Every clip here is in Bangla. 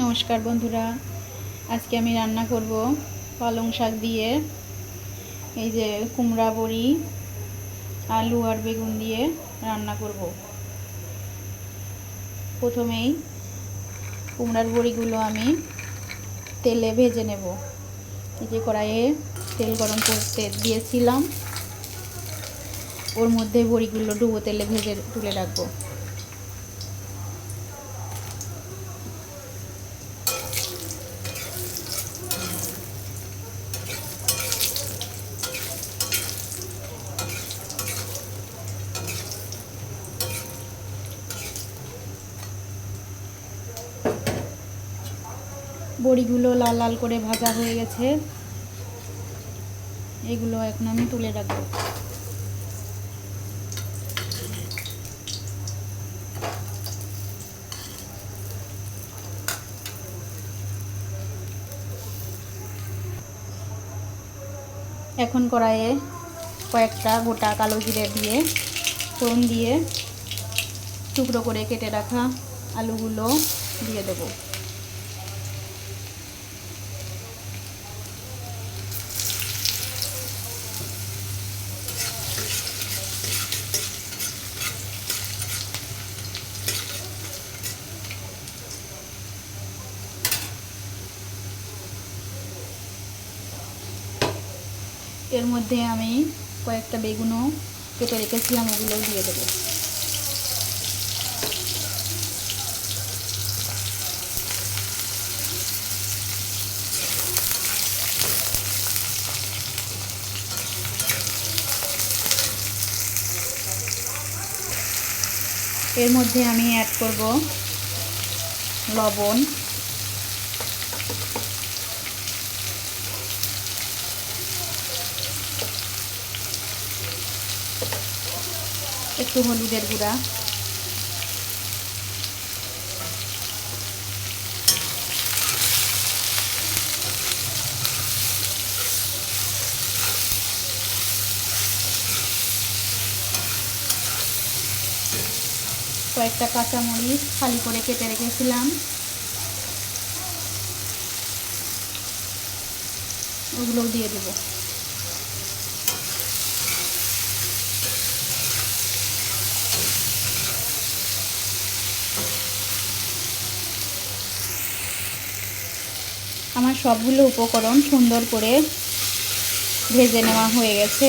নমস্কার বন্ধুরা, আজকে আমি রান্না করব পালং শাক দিয়ে। এই যে কুমড়া বড়ি, আলু আর বেগুন দিয়ে রান্না করব। প্রথমেই কুমড়ার বড়িগুলো আমি তেলে ভেজে নেব। এই যে কড়াইয়ে তেল গরম করতে দিয়েছিলাম, ওর মধ্যে বড়িগুলো ডুবো তেলে ভেজে তুলে রাখবো। বড়িগুলো লাল লাল করে ভাজা হয়ে গেছে, এগুলো এখন আমি তুলে রাখবো। এখন কড়াইয়ে কয়েকটা গোটা কালো জিরে দিয়ে ফোড়ন দিয়ে টুকরো করে কেটে রাখা আলুগুলো দিয়ে দেব। এর মধ্যে আমি কয়েকটা বেগুনও কেটে রেখেছিলাম, ওগুলোও দিয়ে দেবো। এর মধ্যে আমি অ্যাড করব লবণ, একটু হলুদের গুঁড়া, কয়েকটা কাঁচামরিচ খালি করে কেটে রেখেছিলাম, ওগুলোও দিয়ে দেবো। আমার সবগুলো উপকরণ সুন্দর করে ভেজে নেওয়া হয়ে গেছে।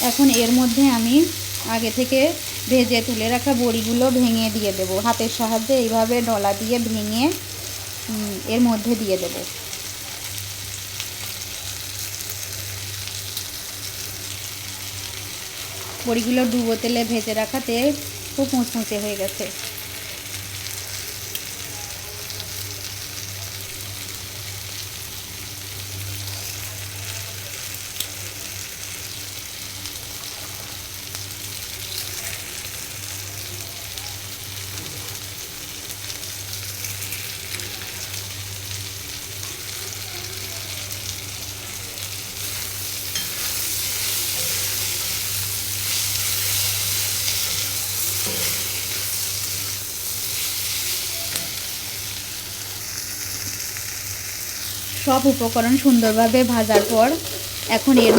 এখন এর মধ্যে আমি আগে থেকে ভেজে তুলে রাখা বড়িগুলো ভেঙে দিয়ে দেব। হাতের সাহায্যে এইভাবে ডলা দিয়ে ভেঙে এর মধ্যে দিয়ে দেব। বড়িগুলো ডুবো তেলে ভেজে রাখাতে খুব মুচমুচে হয়ে গেছে। সব উপকরণ সুন্দরভাবে ভাজার পর এখন এর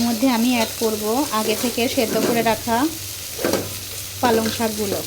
মধ্যে আমি অ্যাড করব আগে থেকে সেদ্ধ করে রাখা পালং শাকগুলো।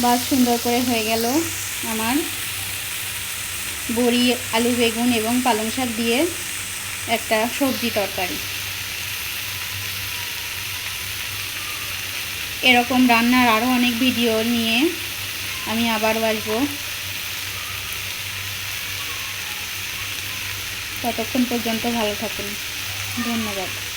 বাস সুন্দর করে হয়ে গেল আমার বড়ি, আলু, বেগুন এবং পালং শাক দিয়ে একটা সবজি তরকারি। এরকম রান্নার আরও অনেক ভিডিও নিয়ে আমি আবারও আসবো। ততক্ষণ পর্যন্ত ভালো থাকুন। ধন্যবাদ।